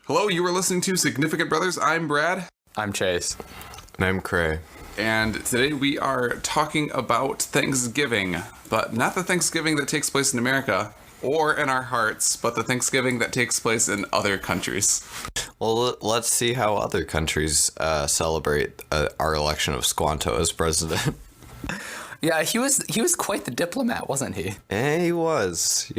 Hello, you are listening to Significant Brothers. I'm Brad. I'm Chase. And I'm Cray. And today we are talking about Thanksgiving, but not the Thanksgiving that takes place in America or in our hearts, but the Thanksgiving that takes place in other countries. Well, let's see how other countries celebrate our election of Squanto as president. Yeah, he was quite the diplomat, wasn't he? And he was,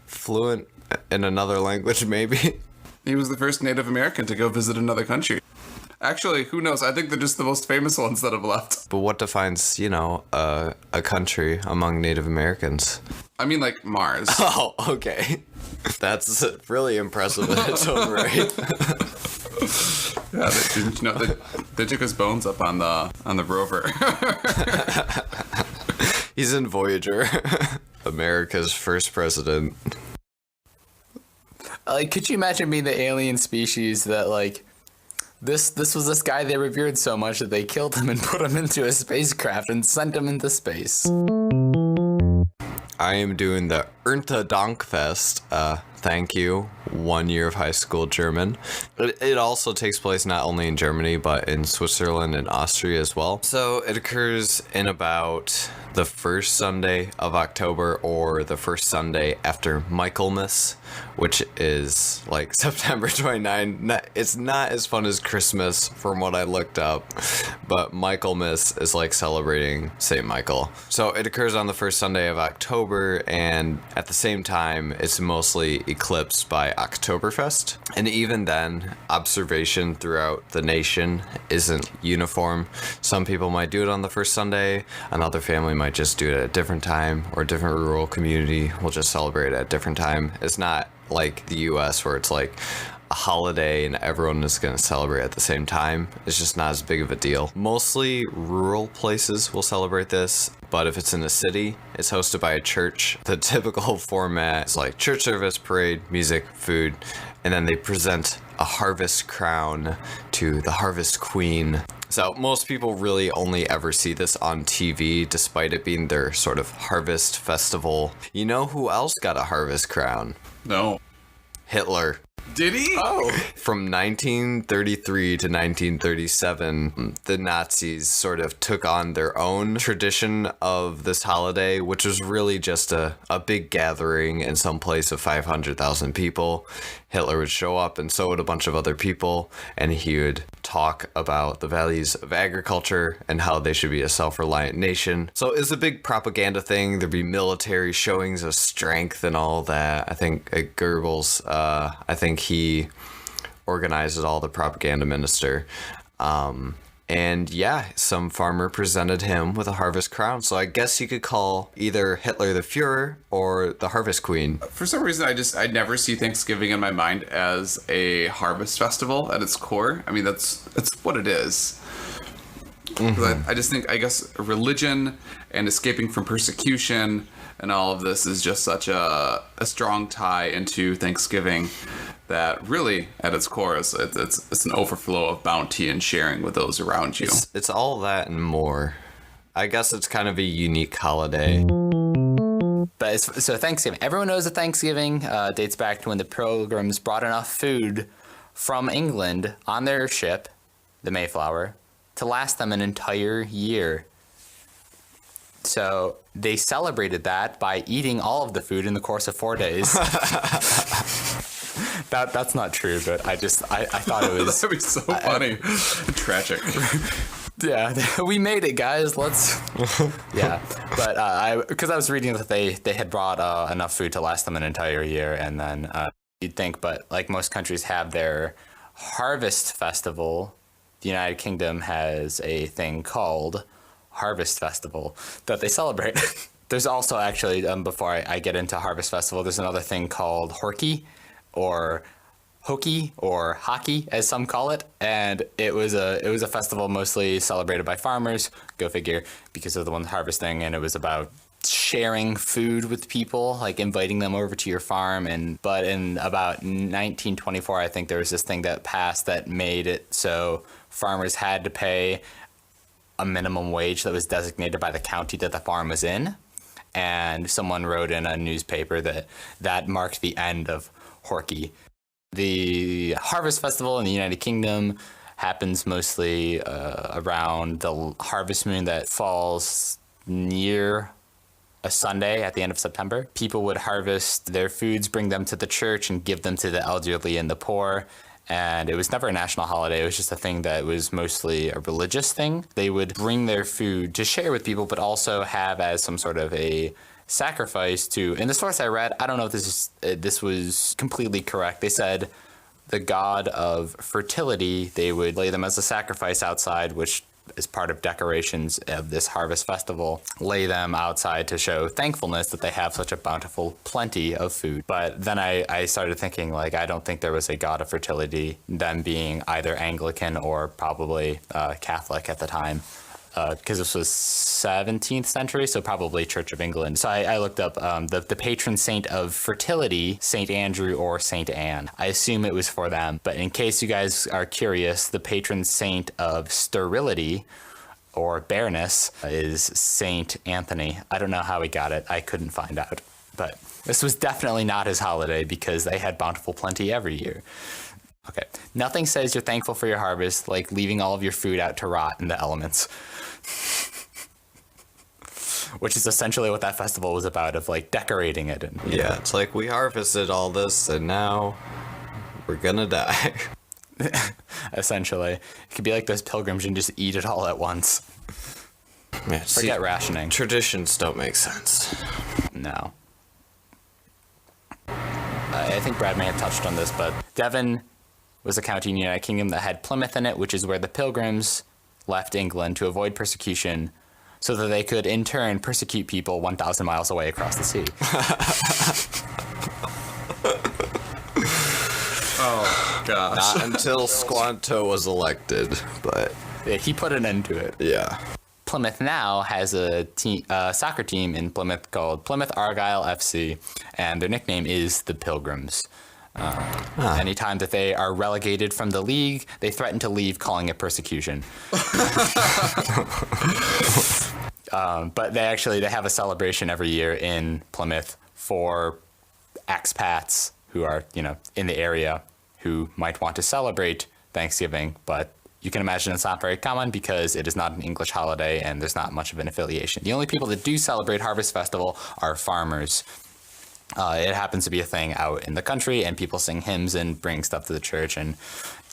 fluent in another language, maybe. He was the first Native American to go visit another country. Actually, who knows? I think they're just the most famous ones that have left. But what defines, a country among Native Americans? I mean, like Mars. Oh, okay. That's really impressive in its own right. Yeah, they took his bones up on the rover. He's in Voyager, America's first president. Could you imagine being the alien species that, this was this guy they revered so much that they killed him and put him into a spacecraft and sent him into space? I am doing the Ernte Dankfest. Thank you. 1 year of high school German. It also takes place not only in Germany, but in Switzerland and Austria as well. So it occurs in about the first Sunday of October or the first Sunday after Michaelmas, which is like September 29. It's not as fun as Christmas from what I looked up, but Michaelmas is like celebrating St. Michael. So it occurs on the first Sunday of October, and at the same time, it's mostly eclipsed by Oktoberfest. And even then, observation throughout the nation isn't uniform. Some people might do it on the first Sunday, another family might just do it at a different time, or a different rural community will just celebrate at a different time. It's not like the US where it's like a holiday and everyone is going to celebrate at the same time. It's just not as big of a deal. Mostly rural places will celebrate this, but if it's in a city, it's hosted by a church. The typical format is like church service, parade, music, food, and then they present a harvest crown to the harvest queen. So most people really only ever see this on TV, despite it being their sort of harvest festival. You know who else got a harvest crown? No. Hitler. Did he? Oh. From 1933 to 1937, the Nazis sort of took on their own tradition of this holiday, which was really just a big gathering in some place of 500,000 people. Hitler would show up, and so would a bunch of other people, and he would talk about the values of agriculture and how they should be a self-reliant nation. So it's a big propaganda thing. There'd be military showings of strength and all that. I think Goebbels, I think he organized it all, the propaganda minister. And yeah, some farmer presented him with a harvest crown. So I guess you could call either Hitler the Führer or the Harvest Queen. For some reason, I never see Thanksgiving in my mind as a harvest festival at its core. I mean, that's what it is. Mm-hmm. I just think, I guess, religion and escaping from persecution and all of this is just such a strong tie into Thanksgiving that really, at its core, it's an overflow of bounty and sharing with those around you. It's all that and more. I guess it's kind of a unique holiday. But so Thanksgiving, everyone knows that Thanksgiving dates back to when the Pilgrims brought enough food from England on their ship, the Mayflower, to last them an entire year. So they celebrated that by eating all of the food in the course of 4 days. That's not true, but I thought it was... That'd be so funny. Tragic. Yeah, we made it, guys. Let's... Yeah, but because I was reading that they had brought enough food to last them an entire year, and then you'd think, but like most countries have their harvest festival, the United Kingdom has a thing called Harvest Festival that they celebrate. There's also actually, before I get into Harvest Festival, there's another thing called Horky, or Hokey, or Hockey, as some call it, and it was a festival mostly celebrated by farmers. Go figure, because of the one harvesting, and it was about sharing food with people, like inviting them over to your farm. But in about 1924, I think there was this thing that passed that made it so farmers had to pay a minimum wage that was designated by the county that the farm was in. And someone wrote in a newspaper that marked the end of Horky. The Harvest Festival in the United Kingdom happens mostly around the harvest moon that falls near a Sunday at the end of September. People would harvest their foods, bring them to the church, and give them to the elderly and the poor. And it was never a national holiday. It was just a thing that was mostly a religious thing. They would bring their food to share with people, but also have as some sort of a sacrifice to, in the source I read, I don't know if this was completely correct. They said the god of fertility, they would lay them as a sacrifice outside, which is part of decorations of this harvest festival, lay them outside to show thankfulness that they have such a bountiful plenty of food. But then I started thinking, like, I don't think there was a god of fertility, them being either Anglican or probably Catholic at the time. Because this was 17th century, so probably Church of England. So I looked up the patron saint of fertility, St. Andrew or St. Anne. I assume it was for them, but in case you guys are curious, the patron saint of sterility or bareness is St. Anthony. I don't know how he got it. I couldn't find out. But this was definitely not his holiday because they had bountiful plenty every year. Okay, nothing says you're thankful for your harvest like leaving all of your food out to rot in the elements. Which is essentially what that festival was about, of like decorating it. And, yeah, it's like we harvested all this and now we're gonna die. Essentially. It could be like those pilgrims and just eat it all at once. Yeah, Forget rationing. Traditions don't make sense. No. I think Brad may have touched on this, but Devon was a county in the United Kingdom that had Plymouth in it, which is where the Pilgrims left England to avoid persecution so that they could in turn persecute people 1,000 miles away across the sea. Oh, gosh. Not until Squanto was elected, but Yeah, he put an end to it. yeah. Plymouth now has a soccer team in Plymouth called Plymouth Argyle FC, and their nickname is the Pilgrims. Anytime that they are relegated from the league, they threaten to leave, calling it persecution. But they have a celebration every year in Plymouth for expats who are, in the area who might want to celebrate Thanksgiving, but you can imagine it's not very common because it is not an English holiday and there's not much of an affiliation. The only people that do celebrate Harvest Festival are farmers. It happens to be a thing out in the country, and people sing hymns and bring stuff to the church and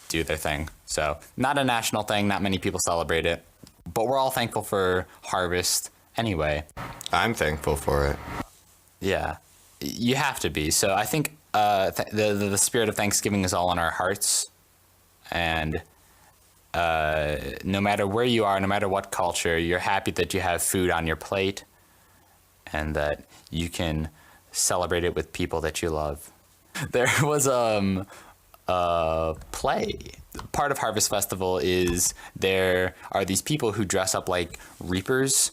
do their thing. So not a national thing. Not many people celebrate it, but we're all thankful for harvest anyway. I'm thankful for it. Yeah, you have to be. So I think the spirit of Thanksgiving is all in our hearts, and no matter where you are, no matter what culture, you're happy that you have food on your plate and that you can celebrate it with people that you love. There was a play. Part of Harvest Festival is there are these people who dress up like reapers,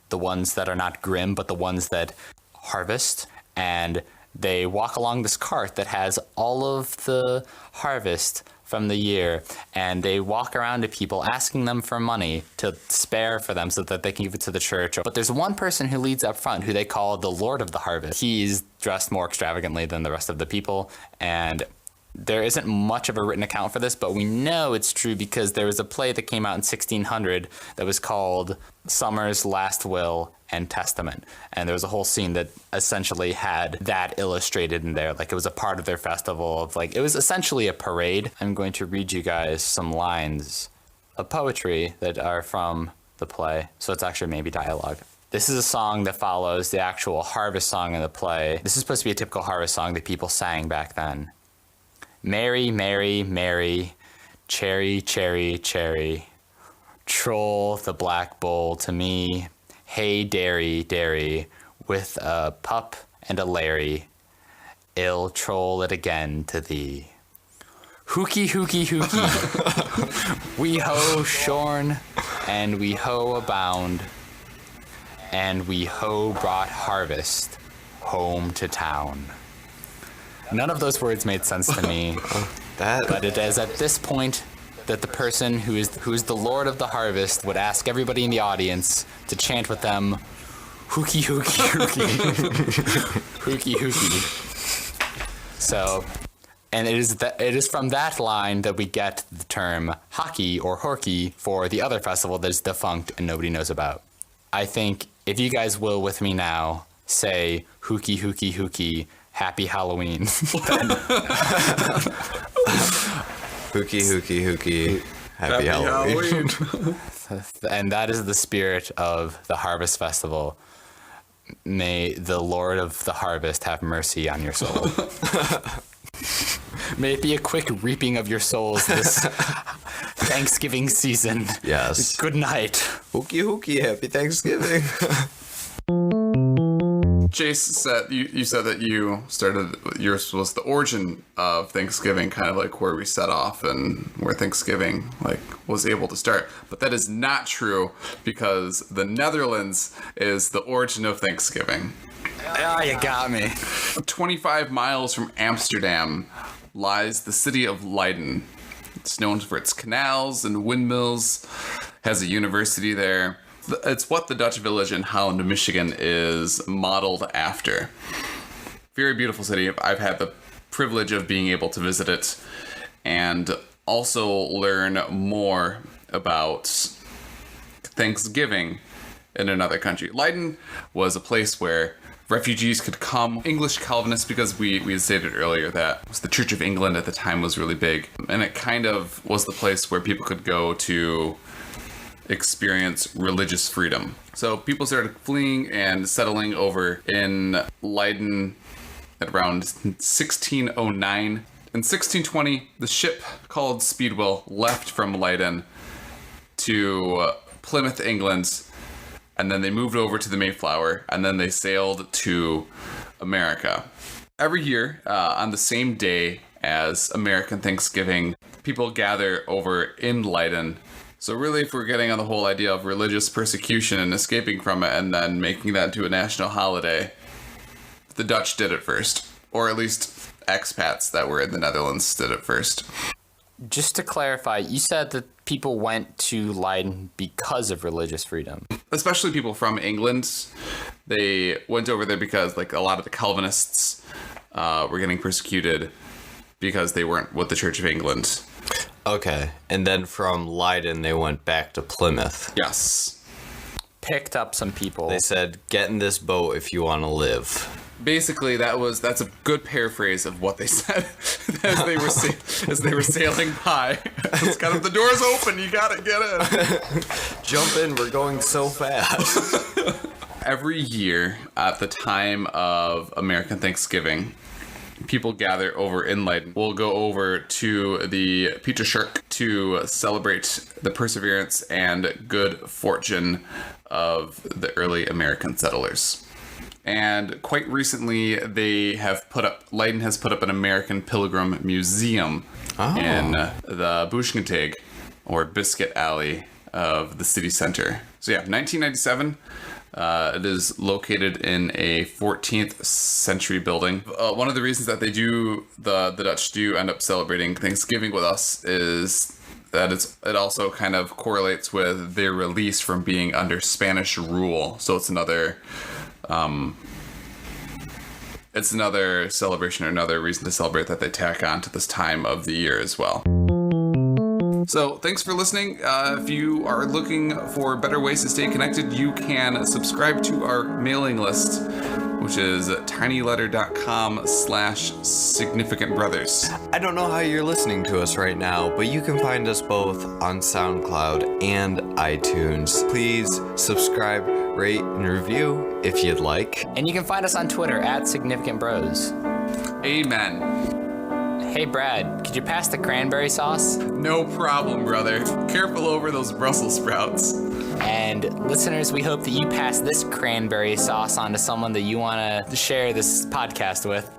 the ones that are not grim, but the ones that harvest, and they walk along this cart that has all of the harvest from the year, and they walk around to people asking them for money to spare for them so that they can give it to the church. But there's one person who leads up front who they call the Lord of the Harvest. He's dressed more extravagantly than the rest of the people, and there isn't much of a written account for this, but we know it's true because there was a play that came out in 1600 that was called Summer's Last Will and Testament. And there was a whole scene that essentially had that illustrated in there. Like, it was a part of their festival of, like, it was essentially a parade. I'm going to read you guys some lines of poetry that are from the play. So it's actually maybe dialogue. This is a song that follows the actual harvest song in the play. This is supposed to be a typical harvest song that people sang back then. Mary, Mary, Mary, cherry, cherry, cherry, troll the black bull to me, hey, dairy, dairy, with a pup and a Larry, I'll troll it again to thee. Hooky, hooky, hooky, we ho shorn, and we ho abound, and we ho brought harvest home to town. None of those words made sense to me, but it is at this point that the person who is the Lord of the Harvest would ask everybody in the audience to chant with them, hooky, hooky, hooky, hooky, hooky. So And it is from that line that we get the term hockey or horky for the other festival that is defunct and nobody knows about. I think if you guys will with me now say hooky hooky hooky happy Halloween. Hooky hooky hooky happy Halloween. And that is the spirit of the Harvest Festival. May the Lord of the Harvest have mercy on your soul. May it be a quick reaping of your souls this Thanksgiving season. Yes. Good night. Hooky hooky, happy Thanksgiving. Jace said you said that yours was the origin of Thanksgiving, kind of like where we set off and where Thanksgiving was able to start. But that is not true, because the Netherlands is the origin of Thanksgiving. Ah, you got me. 25 miles from Amsterdam lies the city of Leiden. It's known for its canals and windmills, has a university there. It's what the Dutch village in Holland, Michigan is modeled after. Very beautiful city. I've had the privilege of being able to visit it and also learn more about Thanksgiving in another country. Leiden was a place where refugees could come. English Calvinists, because we had stated earlier that the Church of England at the time was really big, and it kind of was the place where people could go to experience religious freedom. So people started fleeing and settling over in Leiden at around 1609. In 1620, the ship called Speedwell left from Leiden to Plymouth, England, and then they moved over to the Mayflower, and then they sailed to America. Every year, on the same day as American Thanksgiving, people gather over in Leiden. So really, if we're getting on the whole idea of religious persecution and escaping from it and then making that into a national holiday, the Dutch did it first. Or at least expats that were in the Netherlands did it first. Just to clarify, you said that people went to Leiden because of religious freedom. Especially people from England. They went over there because a lot of the Calvinists were getting persecuted because they weren't with the Church of England. Okay, and then from Leiden they went back to Plymouth. Yes. Picked up some people. They said, get in this boat if you want to live. Basically, that's a good paraphrase of what they said as they were sailing by. It's kind of, the door's open, you gotta get in. Jump in, we're going so fast. Every year at the time of American Thanksgiving, people gather over in Leiden. We'll go over to the Pieterkerk to celebrate the perseverance and good fortune of the early American settlers. And quite recently, Leiden has put up an American Pilgrim Museum in the Buschentag, or Biscuit Alley, of the city center. So yeah, 1997. It is located in a 14th century building. One of the reasons that the Dutch do end up celebrating Thanksgiving with us is that it also kind of correlates with their release from being under Spanish rule. So it's another celebration or another reason to celebrate that they tack on to this time of the year as well. So thanks for listening. If you are looking for better ways to stay connected, you can subscribe to our mailing list, which is tinyletter.com/significantbrothers. I don't know how you're listening to us right now, but you can find us both on SoundCloud and iTunes. Please subscribe, rate, and review if you'd like. And you can find us on Twitter @significantbros. Amen. Hey Brad, could you pass the cranberry sauce? No problem, brother. Careful over those Brussels sprouts. And listeners, we hope that you pass this cranberry sauce on to someone that you want to share this podcast with.